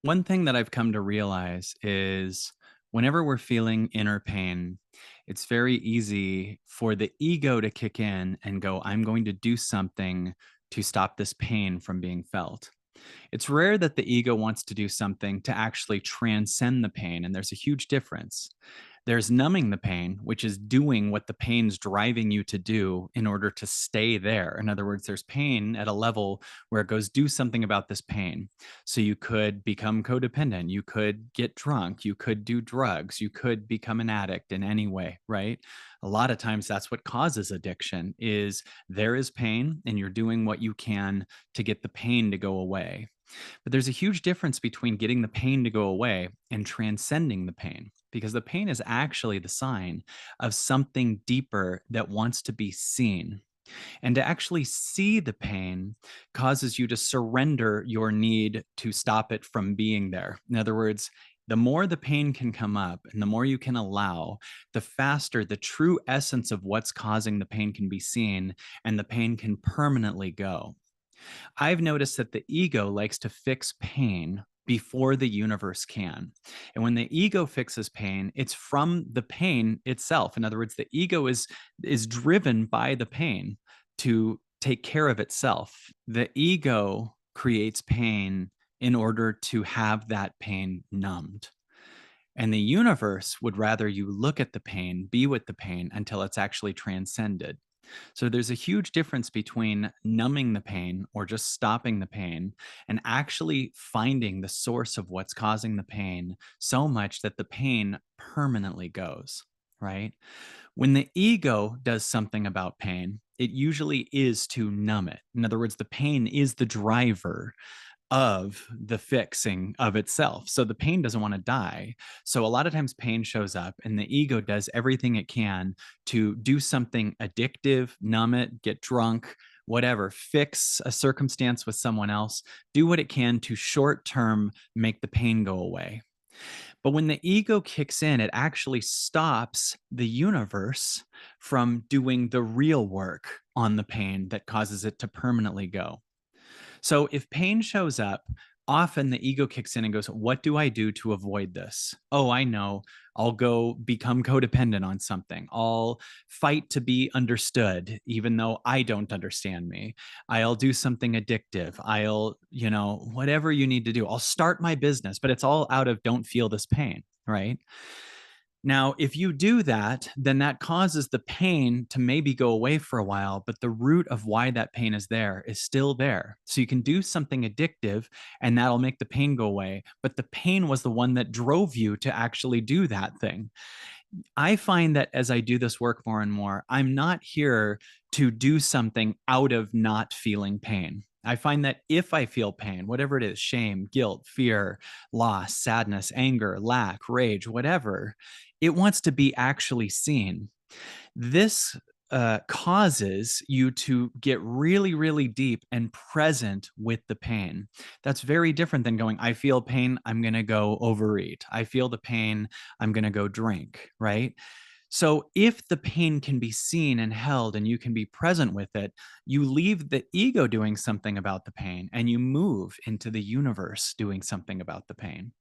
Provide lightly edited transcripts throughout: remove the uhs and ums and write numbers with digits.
One thing that I've come to realize is whenever we're feeling inner pain, it's very easy for the ego to kick in and go, I'm going to do something to stop this pain from being felt. It's rare that the ego wants to do something to actually transcend the pain, and there's a huge difference. There's numbing the pain, which is doing what the pain's driving you to do in order to stay there. In other words, there's pain at a level where it goes, do something about this pain. So you could become codependent, you could get drunk, you could do drugs, you could become an addict in any way, right? A lot of times that's what causes addiction is there is pain and you're doing what you can to get the pain to go away. But there's a huge difference between getting the pain to go away and transcending the pain, because the pain is actually the sign of something deeper that wants to be seen. And to actually see the pain causes you to surrender your need to stop it from being there. In other words, the more the pain can come up and the more you can allow, the faster the true essence of what's causing the pain can be seen and the pain can permanently go. I've noticed that the ego likes to fix pain before the universe can. And when the ego fixes pain, it's from the pain itself. In other words, the ego is driven by the pain to take care of itself. The ego creates pain in order to have that pain numbed. And the universe would rather you look at the pain, be with the pain until it's actually transcended. So there's a huge difference between numbing the pain or just stopping the pain and actually finding the source of what's causing the pain so much that the pain permanently goes, right? When the ego does something about pain, it usually is to numb it. In other words, the pain is the driver of the fixing of itself. So the pain doesn't want to die. So a lot of times pain shows up and the ego does everything it can to do something addictive, numb it, get drunk, whatever, fix a circumstance with someone else, do what it can to short term make the pain go away. But when the ego kicks in, it actually stops the universe from doing the real work on the pain that causes it to permanently go. So if pain shows up, often the ego kicks in and goes, what do I do to avoid this? Oh, I know. I'll go become codependent on something. I'll fight to be understood, even though I don't understand me. I'll do something addictive. Whatever you need to do. I'll start my business, but it's all out of don't feel this pain, right? Now, if you do that, then that causes the pain to maybe go away for a while, but the root of why that pain is there is still there. So you can do something addictive and that'll make the pain go away, but the pain was the one that drove you to actually do that thing. I find that as I do this work more and more, I'm not here to do something out of not feeling pain. I find that if I feel pain, whatever it is, shame, guilt, fear, loss, sadness, anger, lack, rage, whatever, it wants to be actually seen. This causes you to get really, really deep and present with the pain. That's very different than going, I feel pain, I'm going to go overeat. I feel the pain, I'm going to go drink, right? So if the pain can be seen and held and you can be present with it, you leave the ego doing something about the pain and you move into the universe doing something about the pain.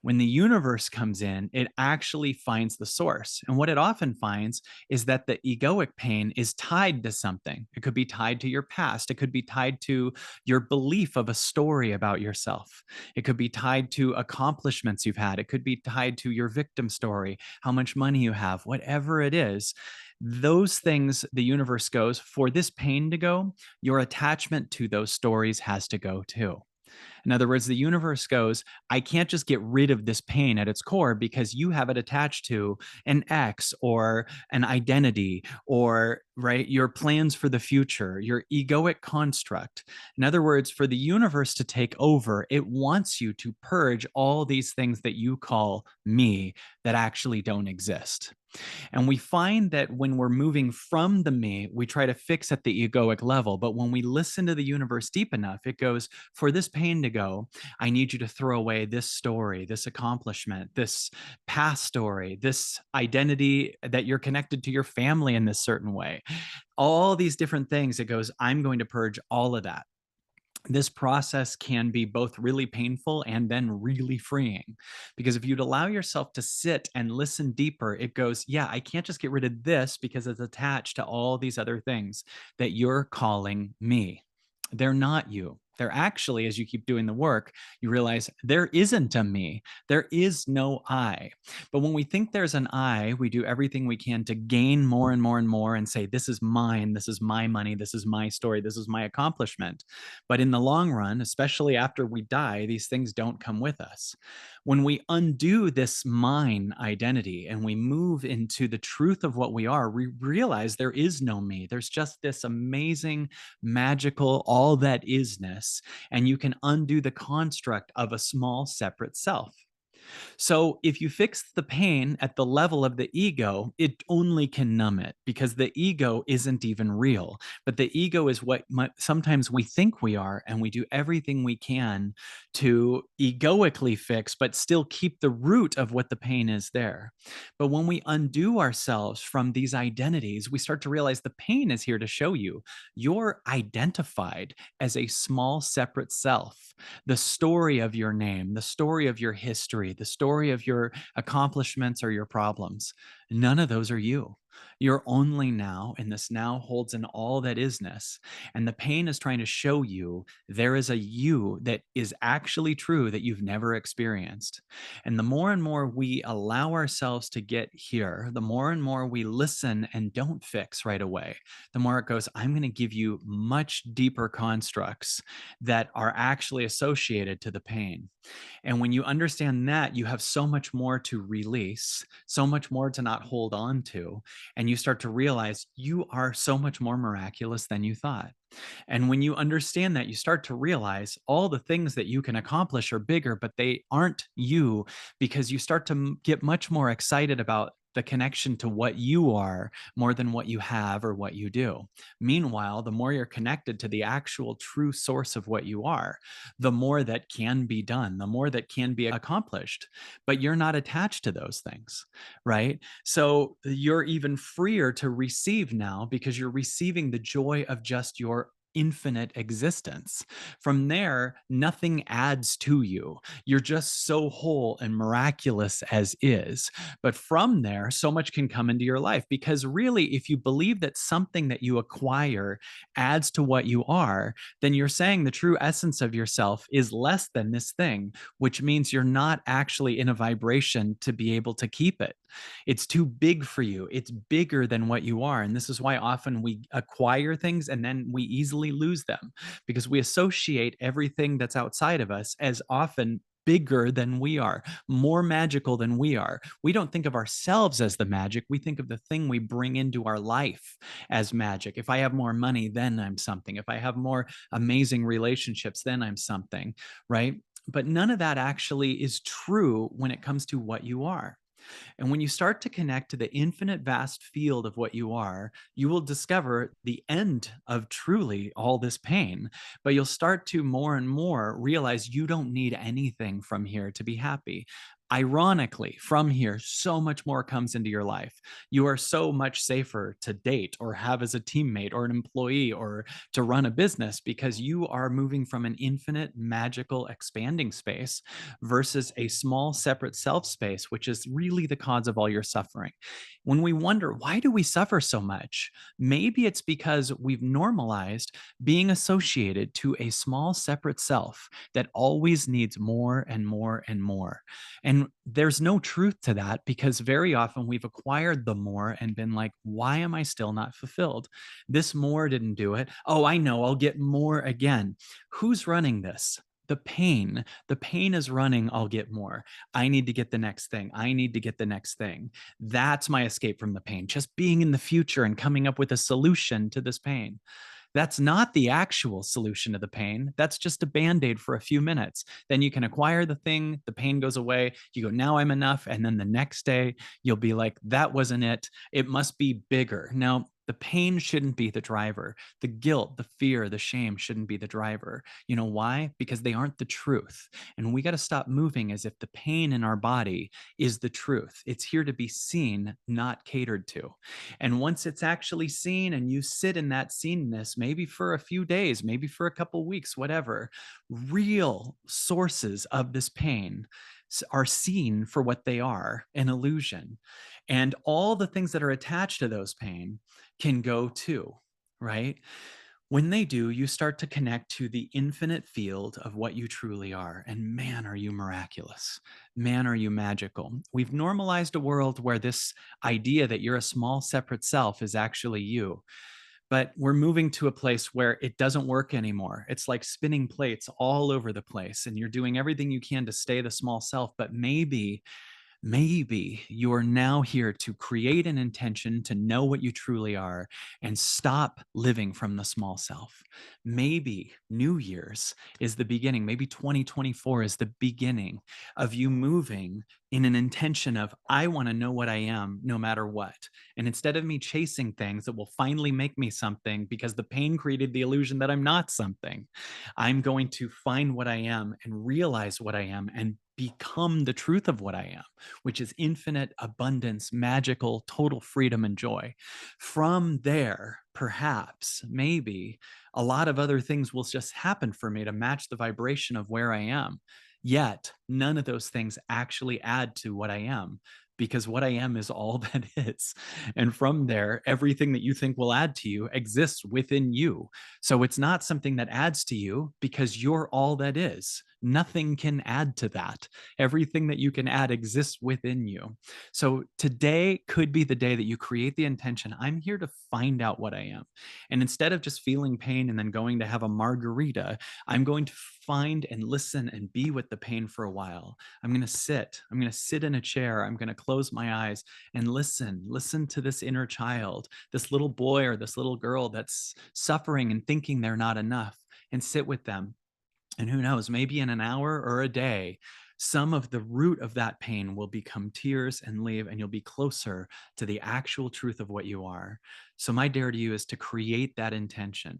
When the universe comes in, it actually finds the source. And what it often finds is that the egoic pain is tied to something. It could be tied to your past. It could be tied to your belief of a story about yourself. It could be tied to accomplishments you've had. It could be tied to your victim story, how much money you have, whatever it is. Those things, the universe goes, for this pain to go, your attachment to those stories has to go too. In other words, the universe goes, I can't just get rid of this pain at its core because you have it attached to an ex or an identity or right your plans for the future, your egoic construct. In other words, for the universe to take over, it wants you to purge all these things that you call me that actually don't exist. And we find that when we're moving from the me, we try to fix at the egoic level. But when we listen to the universe deep enough, it goes, for this pain to go, I need you to throw away this story, this accomplishment, this past story, this identity that you're connected to your family in this certain way. All these different things, it goes, I'm going to purge all of that. This process can be both really painful and then really freeing. Because if you'd allow yourself to sit and listen deeper, it goes, yeah, I can't just get rid of this because it's attached to all these other things that you're calling me. They're not you. They're actually, as you keep doing the work, you realize there isn't a me. There is no I. But when we think there's an I, we do everything we can to gain more and more and more and say, this is mine, this is my money, this is my story, this is my accomplishment. But in the long run, especially after we die, these things don't come with us. When we undo this mine identity and we move into the truth of what we are, we realize there is no me. There's just this amazing, magical, all that isness. And you can undo the construct of a small, separate self. So if you fix the pain at the level of the ego, it only can numb it because the ego isn't even real. But the ego is what sometimes we think we are, and we do everything we can to egoically fix, but still keep the root of what the pain is there. But when we undo ourselves from these identities, we start to realize the pain is here to show you you're identified as a small, separate self. The story of your name, the story of your history, the story of your accomplishments or your problems. None of those are you. You're only now, and this now holds in all that isness. And the pain is trying to show you there is a you that is actually true that you've never experienced. And the more and more we allow ourselves to get here, the more and more we listen and don't fix right away, the more it goes, I'm going to give you much deeper constructs that are actually associated to the pain. And when you understand that, you have so much more to release, so much more to not hold on to. And you start to realize you are so much more miraculous than you thought. And when you understand that, you start to realize all the things that you can accomplish are bigger, but they aren't you, because you start to get much more excited about the connection to what you are more than what you have or what you do. Meanwhile, the more you're connected to the actual true source of what you are, the more that can be done, the more that can be accomplished. But you're not attached to those things, right? So you're even freer to receive now because you're receiving the joy of just your infinite existence. From there, nothing adds to you. You're just so whole and miraculous as is. But from there, so much can come into your life because really, if you believe that something that you acquire adds to what you are, then you're saying the true essence of yourself is less than this thing, which means you're not actually in a vibration to be able to keep it. It's too big for you. It's bigger than what you are. And this is why often we acquire things and then we easily lose them because we associate everything that's outside of us as often bigger than we are, more magical than we are. We don't think of ourselves as the magic. We think of the thing we bring into our life as magic. If I have more money, then I'm something. If I have more amazing relationships, then I'm something, right? But none of that actually is true when it comes to what you are. And when you start to connect to the infinite vast field of what you are, you will discover the end of truly all this pain. But you'll start to more and more realize you don't need anything from here to be happy. Ironically, from here, so much more comes into your life. You are so much safer to date or have as a teammate or an employee or to run a business because you are moving from an infinite, magical, expanding space versus a small, separate self space, which is really the cause of all your suffering. When we wonder, why do we suffer so much? Maybe it's because we've normalized being associated to a small, separate self that always needs more and more and more. And there's no truth to that because very often we've acquired the more and been like, why am I still not fulfilled? This more didn't do it. Oh, I know, I'll get more again. Who's running this? The pain. The pain is running, I'll get more. I need to get the next thing. I need to get the next thing. That's my escape from the pain, just being in the future and coming up with a solution to this pain. That's not the actual solution to the pain. That's just a band aid for a few minutes. Then you can acquire the thing, the pain goes away. You go, now I'm enough. And then the next day, you'll be like, that wasn't it. It must be bigger. Now, The pain shouldn't be the driver. The guilt, the fear, the shame shouldn't be the driver. You know why? Because they aren't the truth. And we got to stop moving as if the pain in our body is the truth. It's here to be seen, not catered to. And once it's actually seen and you sit in that seenness, maybe for a few days, maybe for a couple weeks, whatever, real sources of this pain are seen for what they are, an illusion. And all the things that are attached to those pain can go too, right? When they do, you start to connect to the infinite field of what you truly are. And man, are you miraculous. Man, are you magical. We've normalized a world where this idea that you're a small, separate self is actually you. But we're moving to a place where it doesn't work anymore. It's like spinning plates all over the place, and you're doing everything you can to stay the small self. But maybe you are now here to create an intention to know what you truly are and stop living from the small self. Maybe New Year's is the beginning. Maybe 2024 is the beginning of you moving in an intention of, I want to know what I am no matter what. And instead of me chasing things that will finally make me something because the pain created the illusion that I'm not something, I'm going to find what I am and realize what I am and become the truth of what I am, which is infinite abundance, magical, total freedom and joy. From there, perhaps, maybe a lot of other things will just happen for me to match the vibration of where I am. Yet, none of those things actually add to what I am because what I am is all that is. And from there, everything that you think will add to you exists within you. So it's not something that adds to you because you're all that is. Nothing can add to that. Everything that you can add exists within you. So today could be the day that you create the intention. I'm here to find out what I am. And instead of just feeling pain and then going to have a margarita, I'm going to find and listen and be with the pain for a while. I'm going to sit. I'm going to sit in a chair. I'm going to close my eyes and listen to this inner child, this little boy or this little girl that's suffering and thinking they're not enough, and sit with them. And who knows, maybe in an hour or a day, some of the root of that pain will become tears and leave, and you'll be closer to the actual truth of what you are. So, my dare to you is to create that intention.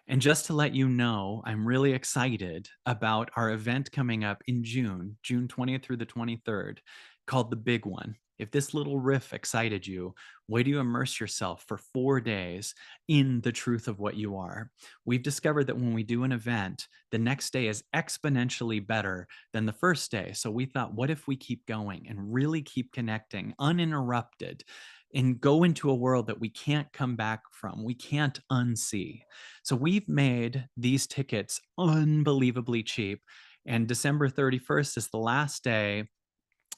And just to let you know, I'm really excited about our event coming up in June, June 20th through the 23rd, called The Big One. If this little riff excited you, way to immerse yourself for 4 days in the truth of what you are. We've discovered that when we do an event, the next day is exponentially better than the first day. So we thought, what if we keep going and really keep connecting uninterrupted and go into a world that we can't come back from, we can't unsee? So we've made these tickets unbelievably cheap. And December 31st is the last day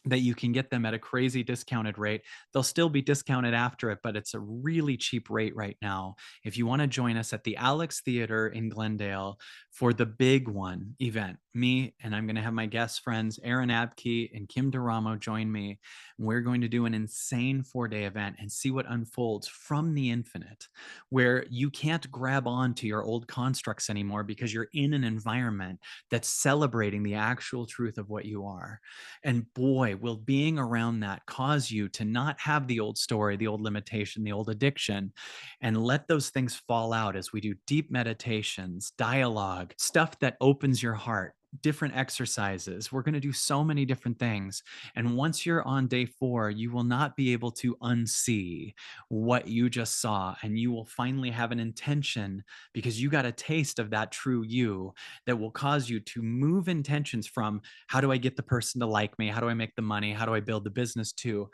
that you can get them at a crazy discounted rate. They'll still be discounted after it, but it's a really cheap rate right now. If you want to join us at the Alex Theater in Glendale for the Big One event, me and I'm going to have my guest friends, Aaron Abke and Kim Duramo, join me. We're going to do an insane 4-day event and see what unfolds from the infinite, where you can't grab on to your old constructs anymore because you're in an environment that's celebrating the actual truth of what you are. And boy, will being around that cause you to not have the old story, the old limitation, the old addiction, and let those things fall out as we do deep meditations, dialogue, stuff that opens your heart, different exercises. We're going to do so many different things. And once you're on day 4, you will not be able to unsee what you just saw. And you will finally have an intention because you got a taste of that true you that will cause you to move intentions from, how do I get the person to like me? How do I make the money? How do I build the business? To,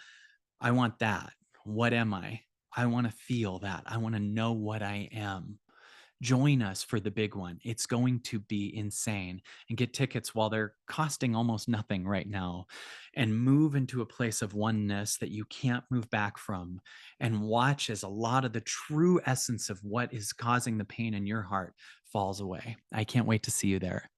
I want that. What am I? I want to feel that. I want to know what I am. Join us for the big one. It's going to be insane. And get tickets while they're costing almost nothing right now. And move into a place of oneness that you can't move back from. And watch as a lot of the true essence of what is causing the pain in your heart falls away. I can't wait to see you there.